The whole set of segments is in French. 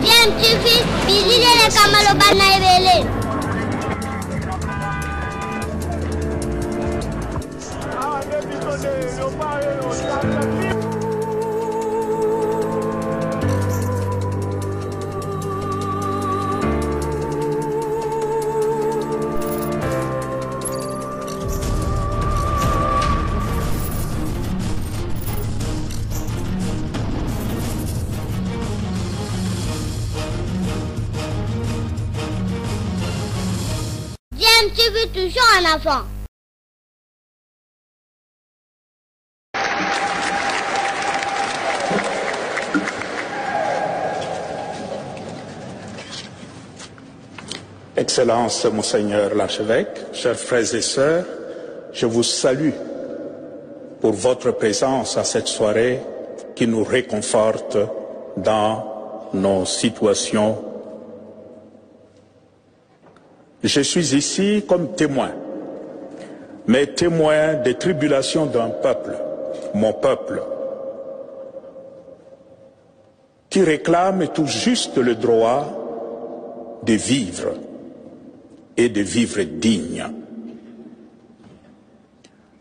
DMTV, bilile kamalo bana ebele. DMTV toujours en avant. Excellence, Monseigneur l'archevêque, chers frères et sœurs, je vous salue pour votre présence à cette soirée qui nous réconforte dans nos situations. Je suis ici comme témoin, mais témoin des tribulations d'un peuple, mon peuple, qui réclame tout juste le droit de vivre et de vivre digne.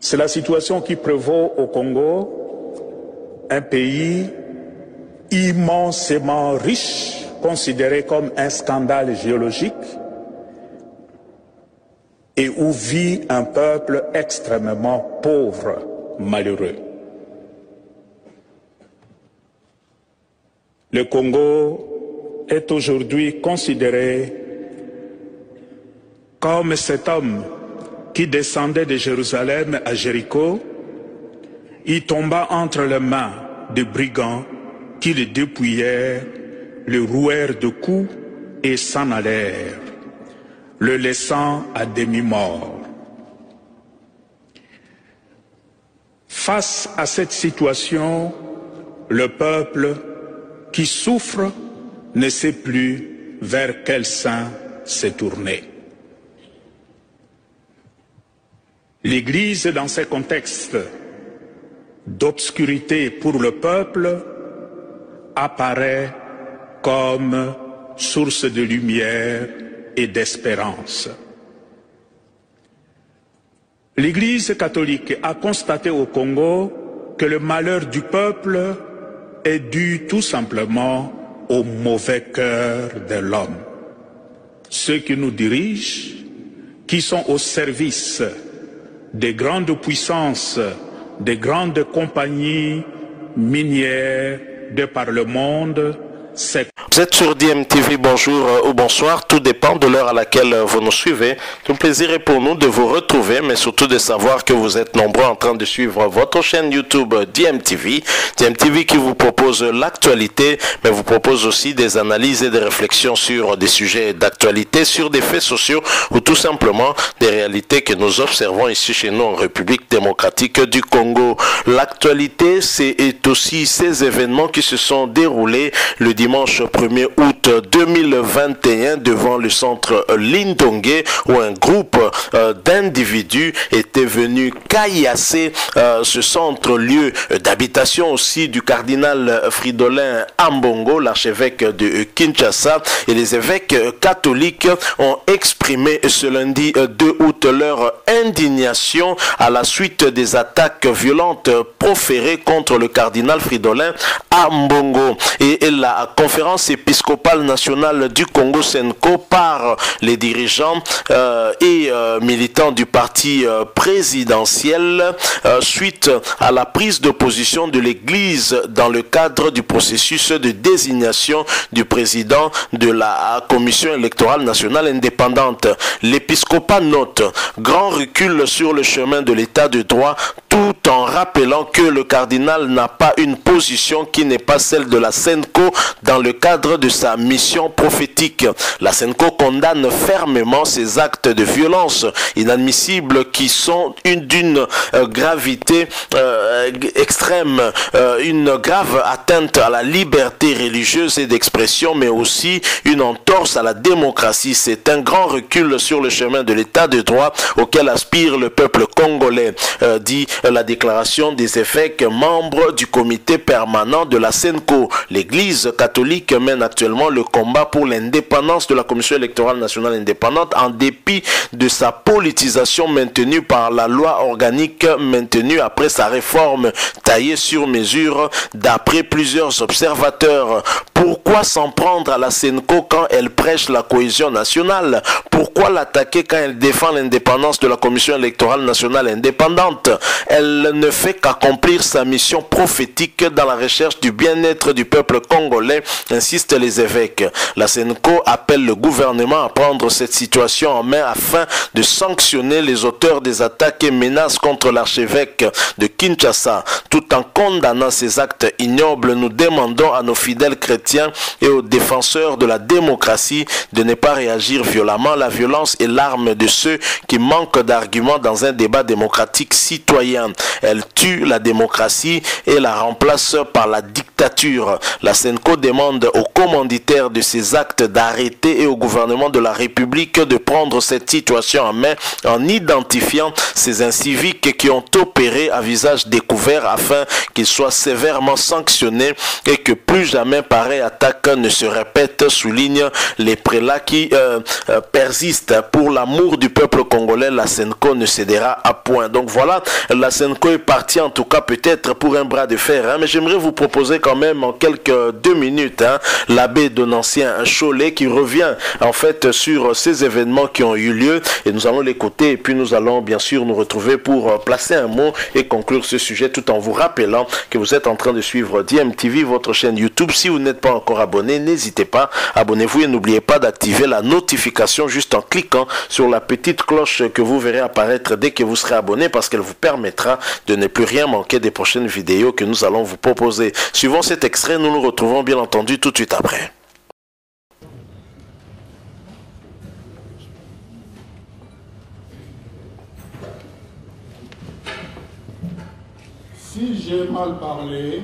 C'est la situation qui prévaut au Congo, un pays immensément riche, considéré comme un scandale géologique, et où vit un peuple extrêmement pauvre, malheureux. Le Congo est aujourd'hui considéré comme cet homme qui descendait de Jérusalem à Jéricho, il tomba entre les mains de brigands qui le dépouillèrent, le rouèrent de coups et s'en allèrent, le laissant à demi-mort. Face à cette situation, le peuple qui souffre ne sait plus vers quel saint se tourner. L'Église, dans ces contextes d'obscurité pour le peuple, apparaît comme source de lumière et d'espérance. L'Église catholique a constaté au Congo que le malheur du peuple est dû tout simplement au mauvais cœur de l'homme. Ceux qui nous dirigent, qui sont au service des grandes puissances, des grandes compagnies minières de par le monde, c'est... Vous êtes sur DMTV, bonjour ou bonsoir, tout dépend de l'heure à laquelle vous nous suivez. Tout plaisir est pour nous de vous retrouver, mais surtout de savoir que vous êtes nombreux en train de suivre votre chaîne YouTube DMTV. DMTV qui vous propose l'actualité, mais vous propose aussi des analyses et des réflexions sur des sujets d'actualité, sur des faits sociaux ou tout simplement des réalités que nous observons ici chez nous en République démocratique du Congo. L'actualité, c'est aussi ces événements qui se sont déroulés le dimanche 1er août 2021 devant le centre Lindongue où un groupe d'individus était venu caillasser ce centre, lieu d'habitation aussi du cardinal Fridolin Ambongo, l'archevêque de Kinshasa, et les évêques catholiques ont exprimé ce lundi 2 août leur indignation à la suite des attaques violentes proférées contre le cardinal Fridolin Ambongo. Et la conférence épiscopale nationale du Congo Senko par les dirigeants et militants du parti présidentiel suite à la prise de position de l'Église dans le cadre du processus de désignation du président de la Commission électorale nationale indépendante. L'épiscopat note grand recul sur le chemin de l'état de droit tout en rappelant que le cardinal n'a pas une position qui n'est pas celle de la Senko dans le cadre de sa mission prophétique. La Senko condamne fermement ces actes de violence inadmissibles qui sont d'une gravité extrême, une grave atteinte à la liberté religieuse et d'expression, mais aussi une entorse à la démocratie. C'est un grand recul sur le chemin de l'état de droit auquel aspire le peuple congolais, dit la déclaration déclaration des évêques membres du comité permanent de la SENCO. L'Église catholique mène actuellement le combat pour l'indépendance de la Commission électorale nationale indépendante en dépit de sa politisation maintenue par la loi organique maintenue après sa réforme taillée sur mesure d'après plusieurs observateurs. Pourquoi s'en prendre à la SENCO quand elle prêche la cohésion nationale? Pourquoi l'attaquer quand elle défend l'indépendance de la Commission électorale nationale indépendante? Elle ne fait qu'accomplir sa mission prophétique dans la recherche du bien-être du peuple congolais, insistent les évêques. La SENCO appelle le gouvernement à prendre cette situation en main afin de sanctionner les auteurs des attaques et menaces contre l'archevêque de Kinshasa. Tout en condamnant ces actes ignobles, nous demandons à nos fidèles chrétiens et aux défenseurs de la démocratie de ne pas réagir violemment. La violence est l'arme de ceux qui manquent d'arguments dans un débat démocratique citoyen. Elle tue la démocratie et la remplace par la dictature. La SENCO demande aux commanditaires de ces actes d'arrêter et au gouvernement de la République de prendre cette situation en main en identifiant ces inciviques qui ont opéré à visage découvert afin qu'ils soient sévèrement sanctionnés et que plus jamais pareille attaque ne se répète, souligne les prélats qui persistent. Pour l'amour du peuple congolais, la SENCO ne cédera à point. Donc voilà, la SENCO est partie en tout cas peut-être pour un bras de fer, mais j'aimerais vous proposer quand même en quelques 2 minutes l'abbé Donancien Cholet qui revient en fait sur ces événements qui ont eu lieu et nous allons l'écouter et puis nous allons bien sûr nous retrouver pour placer un mot et conclure ce sujet tout en vous rappelant que vous êtes en train de suivre DMTV, votre chaîne YouTube. Si vous n'êtes pas encore abonné, n'hésitez pas, abonnez-vous et n'oubliez pas d'activer la notification juste en cliquant sur la petite cloche que vous verrez apparaître dès que vous serez abonné parce qu'elle vous permettra de ne plus rien manquer des prochaines vidéos que nous allons vous proposer. Suivant cet extrait, nous nous retrouvons bien entendu tout de suite après. Si j'ai mal parlé,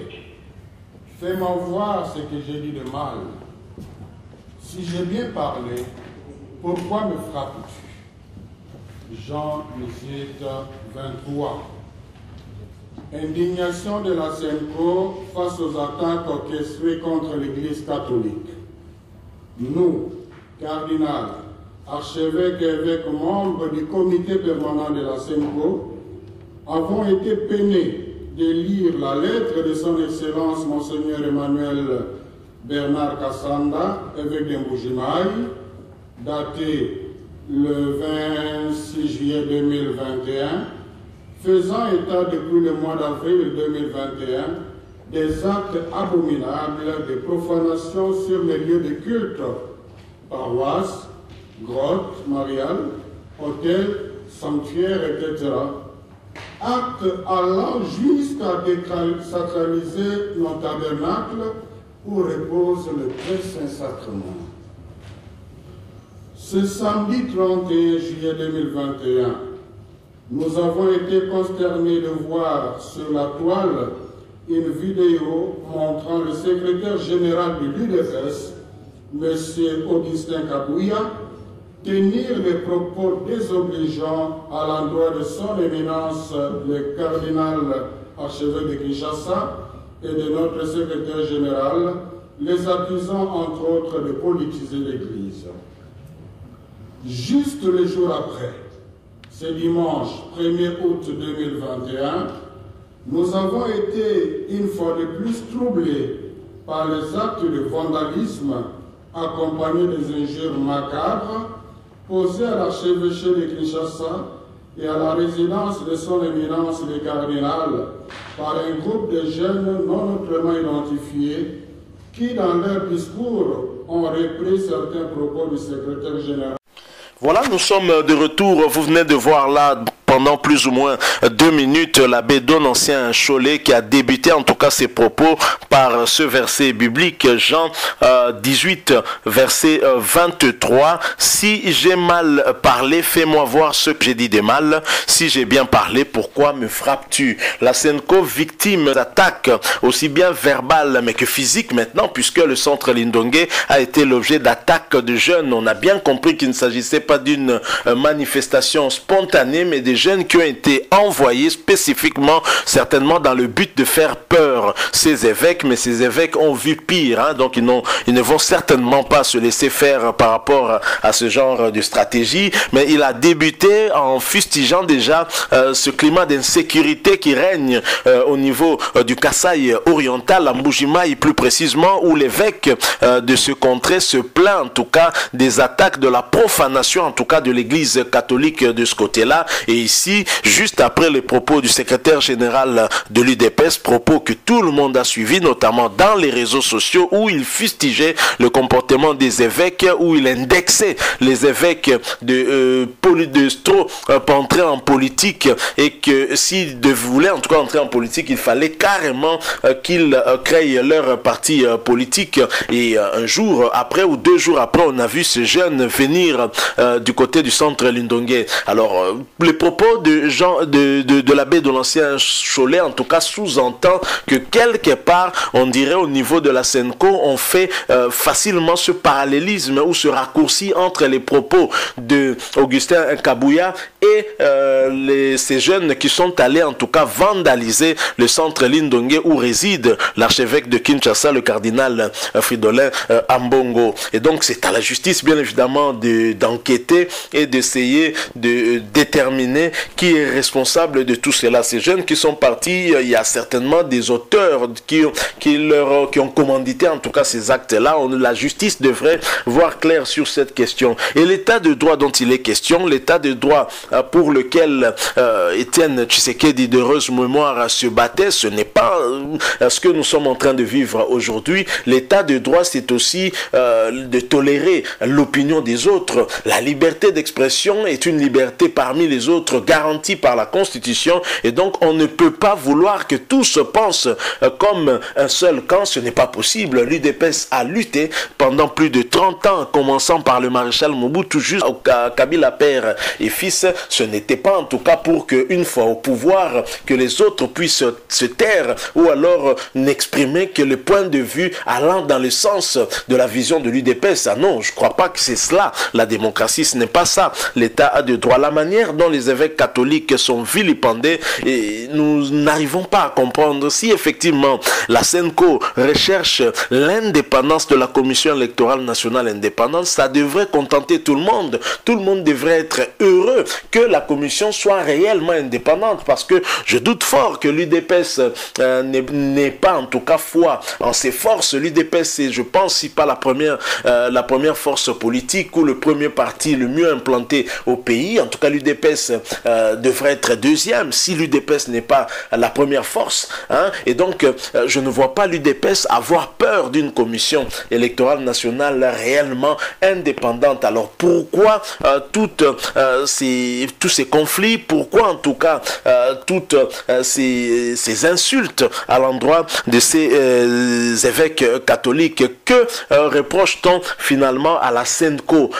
fais-moi voir ce que j'ai dit de mal. Si j'ai bien parlé, pourquoi me frappes-tu? Jean 18, 23. Indignation de la SENCO face aux attaques orchestrées contre l'Église catholique. Nous, cardinal, archevêques et évêques membres du comité permanent de la SENCO, avons été peinés de lire la lettre de son Excellence Monseigneur Emmanuel Bernard Kassanda, évêque de Mbujimayi, datée le 26 juillet 2021, faisant état depuis le mois d'avril 2021 des actes abominables de profanation sur les lieux de culte, paroisses, grottes mariales, hôtels, sanctuaires, etc. Actes allant jusqu'à sacraliser nos tabernacles où repose le très saint sacrement. Ce samedi 31 juillet 2021, nous avons été consternés de voir sur la toile une vidéo montrant le secrétaire général de l'UDFS, M. Augustin Kabouya, tenir des propos désobligeants à l'endroit de son éminence, le cardinal archevêque de Kinshasa, et de notre secrétaire général, les accusant entre autres de politiser l'Église. Juste le jour après, ce dimanche 1er août 2021, nous avons été une fois de plus troublés par les actes de vandalisme accompagnés des injures macabres posées à l'archevêché de Kinshasa et à la résidence de son éminence le cardinal par un groupe de jeunes non autrement identifiés qui, dans leur discours, ont repris certains propos du secrétaire général. Voilà, nous sommes de retour. Vous venez de voir là, pendant plus ou moins 2 minutes, l'abbé Donancien Cholet qui a débuté en tout cas ses propos par ce verset biblique, Jean 18, verset 23. Si j'ai mal parlé, fais-moi voir ce que j'ai dit de mal. Si j'ai bien parlé, pourquoi me frappes-tu? La SENCO, victime d'attaques aussi bien verbales mais que physiques maintenant, puisque le centre Lindongue a été l'objet d'attaques de jeunes. On a bien compris qu'il ne s'agissait pas d'une manifestation spontanée, mais des jeunes qui ont été envoyés spécifiquement, certainement dans le but de faire peur ces évêques, mais ces évêques ont vu pire, hein, donc ils ne vont certainement pas se laisser faire par rapport à ce genre de stratégie, mais il a débuté en fustigeant déjà ce climat d'insécurité qui règne au niveau du Kasaï oriental, à Mbujimaï plus précisément, où l'évêque de ce contrée se plaint en tout cas des attaques de la profanation, en tout cas de l'église catholique de ce côté-là. Et ici, juste après les propos du secrétaire général de l'UDPS, propos que tout le monde a suivi, notamment dans les réseaux sociaux, où il fustigeait le comportement des évêques, où il indexait les évêques de trop entrer en politique, et que s'ils voulaient en tout cas entrer en politique, il fallait carrément qu'ils créent leur parti politique. Et un jour après ou 2 jours après, on a vu ce jeune venir du côté du centre Lindongue. Alors les propos de l'abbé de l'ancien Cholet en tout cas sous-entend que quelque part, on dirait au niveau de la Senco, on fait facilement ce parallélisme ou ce raccourci entre les propos de Augustin Kabouya et ces jeunes qui sont allés en tout cas vandaliser le centre Lindongue où réside l'archevêque de Kinshasa, le cardinal Fridolin Ambongo. Et donc c'est à la justice bien évidemment d'enquêter et d'essayer de déterminer qui est responsable de tout cela. Ces jeunes qui sont partis, il y a certainement des auteurs qui ont commandité en tout cas ces actes-là. La justice devrait voir clair sur cette question. Et l'état de droit dont il est question, l'état de droit pour lequel Étienne Tshisekedi d'heureuse mémoire se battait, ce n'est pas ce que nous sommes en train de vivre aujourd'hui. L'état de droit, c'est aussi de tolérer l'opinion des autres. La liberté d'expression est une liberté parmi les autres garantie par la Constitution, et donc on ne peut pas vouloir que tous pensent comme un seul camp. Ce n'est pas possible. L'UDPS a lutté pendant plus de 30 ans, commençant par le maréchal Mobutu jusqu'à Kabila père et fils. Ce n'était pas en tout cas pour qu'une fois au pouvoir, que les autres puissent se taire ou alors n'exprimer que le point de vue allant dans le sens de la vision de l'UDPS. Ah non, je ne crois pas que c'est cela. La démocratie, ce n'est pas ça. L'État de droit. La manière dont les évêques catholiques sont vilipendés, et nous n'arrivons pas à comprendre si effectivement la Senco recherche l'indépendance de la Commission électorale nationale indépendante. Ça devrait contenter tout le monde. Tout le monde devrait être heureux que la commission soit réellement indépendante, parce que je doute fort que l'UDPS n'ait pas en tout cas foi en ses forces. L'UDPS, c'est, je pense, si pas la première force politique ou le premier parti le mieux implanté au pays. En tout cas, l'UDPS devrait être deuxième si l'UDPS n'est pas la première force, hein. Et donc, je ne vois pas l'UDPS avoir peur d'une commission électorale nationale réellement indépendante. Alors, pourquoi tous ces conflits? Pourquoi en tout cas toutes ces insultes à l'endroit de ces évêques catholiques? Que reproche-t-on finalement à la Senco?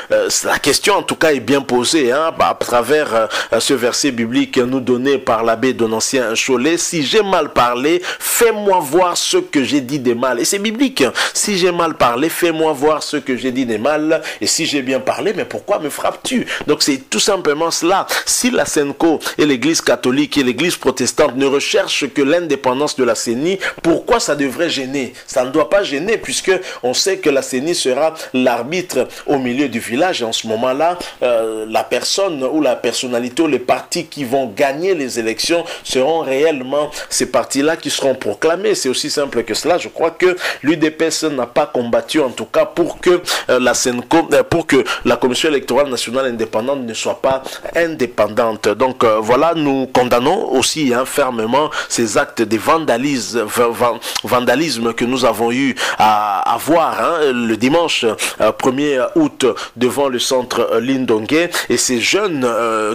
La question en tout cas est bien posée, hein, à travers ce verset biblique nous donné par l'abbé Donancien Cholet. Si j'ai mal parlé, fais-moi voir ce que j'ai dit de mal. Et c'est biblique. Si j'ai mal parlé, fais-moi voir ce que j'ai dit de mal. Et si j'ai bien parlé, mais pourquoi me frappes-tu? Donc c'est tout simplement cela. Si la Senco et l'église catholique et l'église protestante ne recherchent que l'indépendance de la CENI, pourquoi ça devrait gêner? Ça ne doit pas gêner, puisque on sait que la CENI sera l'arbitre au milieu du village. Et en ce moment-là, la personne ou la personnalité ou les partis qui vont gagner les élections seront réellement ces partis-là qui seront proclamés. C'est aussi simple que cela. Je crois que l'UDPS n'a pas combattu en tout cas pour que la Senco, pour que la Commission électorale nationale indépendante ne soit pas indépendante. Donc voilà, nous condamnons aussi fermement ces actes de vandalisme que nous avons eu à voir le dimanche 1er août devant le centre Lindongue, et ces jeunes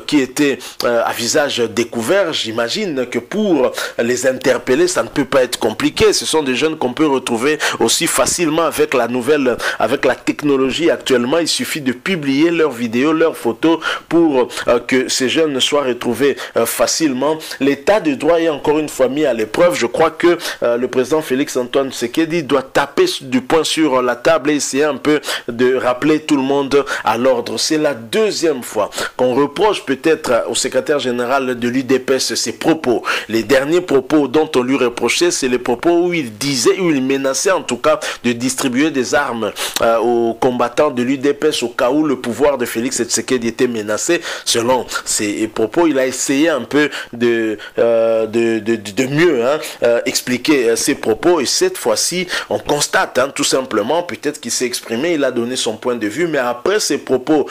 qui étaient à visage découvert. J'imagine que pour les interpeller, ça ne peut pas être compliqué. Ce sont des jeunes qu'on peut retrouver aussi facilement avec la technologie actuellement. Il suffit de publier leurs vidéos, leurs photos pour que ces jeunes soient retrouvés facilement. L'état de droit est encore une fois mis à l'épreuve. Je crois que le président Félix Antoine Tshisekedi doit taper du poing sur la table et essayer un peu de rappeler tout le monde à l'ordre. C'est la deuxième fois qu'on reproche peut-être au secrétaire général de l'UDPS ses propos. Les derniers propos dont on lui reprochait, c'est les propos où il disait, où il menaçait en tout cas de distribuer des armes aux combattants de l'UDPS au cas où le pouvoir de Félix Tshisekedi était menacé. Selon ses propos, il a essayé un peu de mieux expliquer ses propos, et cette fois-ci, on constate tout simplement, peut-être qu'il s'est exprimé, il a donné son point de vue, mais après ces propos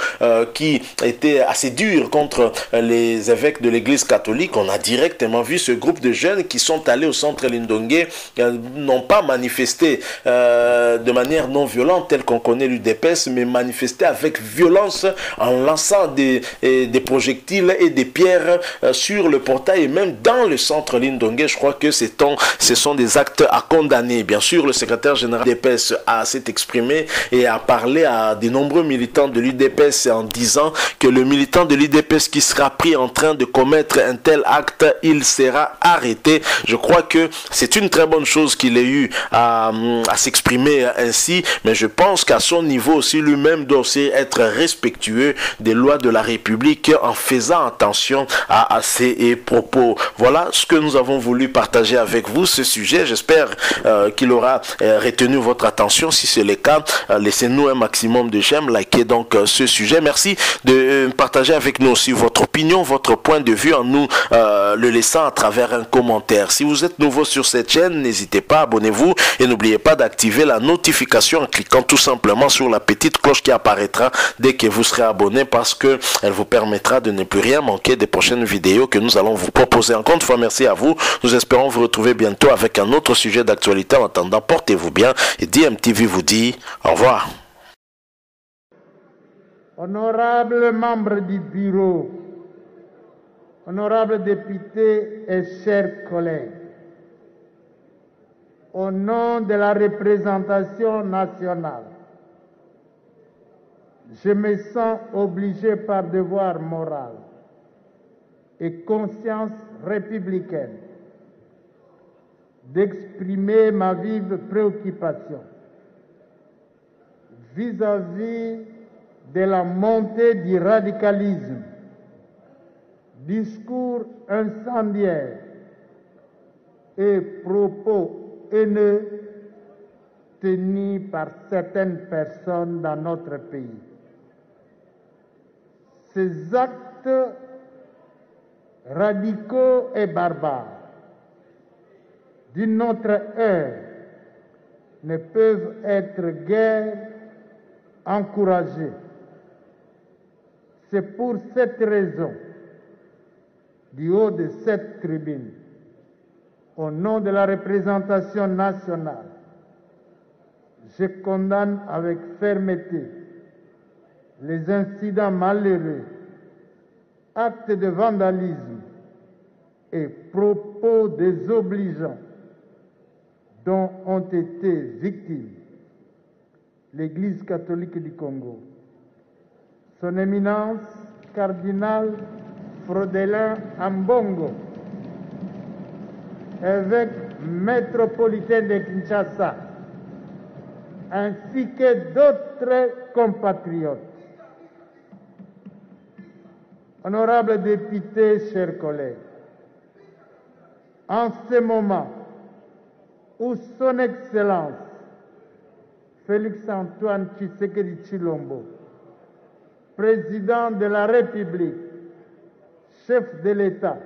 qui étaient assez durs contre les évêques de l'église catholique, on a directement vu ce groupe de jeunes qui sont allés au centre Lindongue, n'ont pas manifesté de manière non violente telle qu'on connaît l'UDPS, mais manifesté avec violence en lançant des projectiles et des pierres sur le portail et même dans le centre Lindongue. Je crois que ce sont des actes à condamner. Bien sûr, le secrétaire général de l'UDPS s'est exprimé et a parlé à de nombreux militants de l'UDPS en disant que le militant de l'UDPS qui sera pris en train de commettre un tel acte, il sera arrêté. Je crois que c'est une très bonne chose qu'il ait eu à s'exprimer ainsi, mais je pense qu'à son niveau aussi, lui-même doit aussi être respectueux des lois de la République en faisant attention à ses propos. Voilà ce que nous avons voulu partager avec vous, ce sujet. J'espère qu'il aura retenu votre attention. Si c'est le cas, laissez-nous un maximum de j'aime, likez donc ce sujet. Merci de partager avec nous aussi votre opinion, votre point de vue en nous le laissant à travers un commentaire. Si vous êtes nouveau sur cette chaîne, n'hésitez pas, abonnez-vous et n'oubliez pas d'activer la notification en cliquant tout simplement sur la petite cloche qui apparaîtra dès que vous serez abonné, parce que elle vous permettra de ne plus rien manquer des prochaines vidéos que nous allons vous proposer. Encore une fois, merci à vous. Nous espérons vous retrouver bientôt avec un autre sujet d'actualité. En attendant, portez-vous bien et DMTV vous dit au revoir. Honorables membres du bureau, honorables députés et chers collègues, au nom de la représentation nationale, je me sens obligé par devoir moral et conscience républicaine d'exprimer ma vive préoccupation vis-à-vis de la montée du radicalisme, discours incendiaires et propos haineux tenus par certaines personnes dans notre pays. Ces actes radicaux et barbares d'une autre ère ne peuvent être guère encouragés. C'est pour cette raison, du haut de cette tribune, au nom de la représentation nationale, je condamne avec fermeté les incidents malheureux, actes de vandalisme et propos désobligeants dont ont été victimes l'Église catholique du Congo, son éminence cardinal Frodelin Ambongo, évêque métropolitain de Kinshasa, ainsi que d'autres compatriotes. Honorables députés, chers collègues, en ce moment où Son Excellence Félix-Antoine Tshisekedi Tshilombo, président de la République, chef de l'État,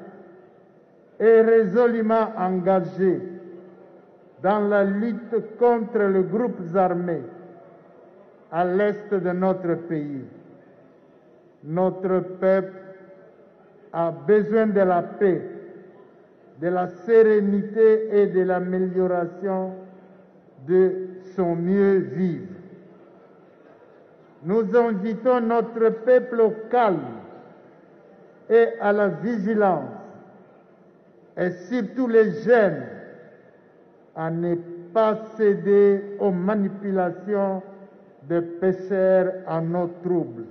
est résolument engagé dans la lutte contre les groupes armés à l'est de notre pays. Notre peuple a besoin de la paix, de la sérénité et de l'amélioration de son mieux-vivre. Nous invitons notre peuple au calme et à la vigilance, et surtout les jeunes à ne pas céder aux manipulations des pécheurs en eau trouble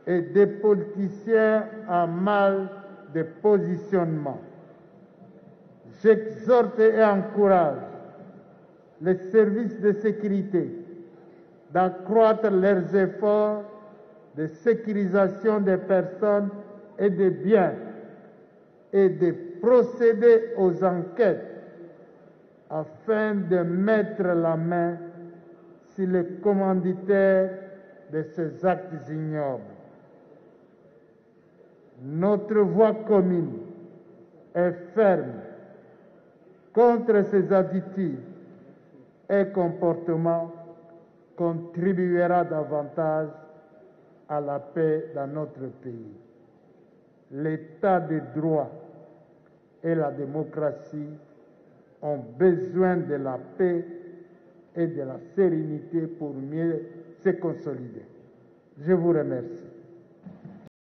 et des politiciens en mal de positionnement. J'exhorte et encourage les services de sécurité d'accroître leurs efforts de sécurisation des personnes et de biens et de procéder aux enquêtes afin de mettre la main sur les commanditaires de ces actes ignobles. Notre voix commune est ferme contre ces attitudes et comportements contribuera davantage à la paix dans notre pays. L'état de droit et la démocratie ont besoin de la paix et de la sérénité pour mieux se consolider. Je vous remercie.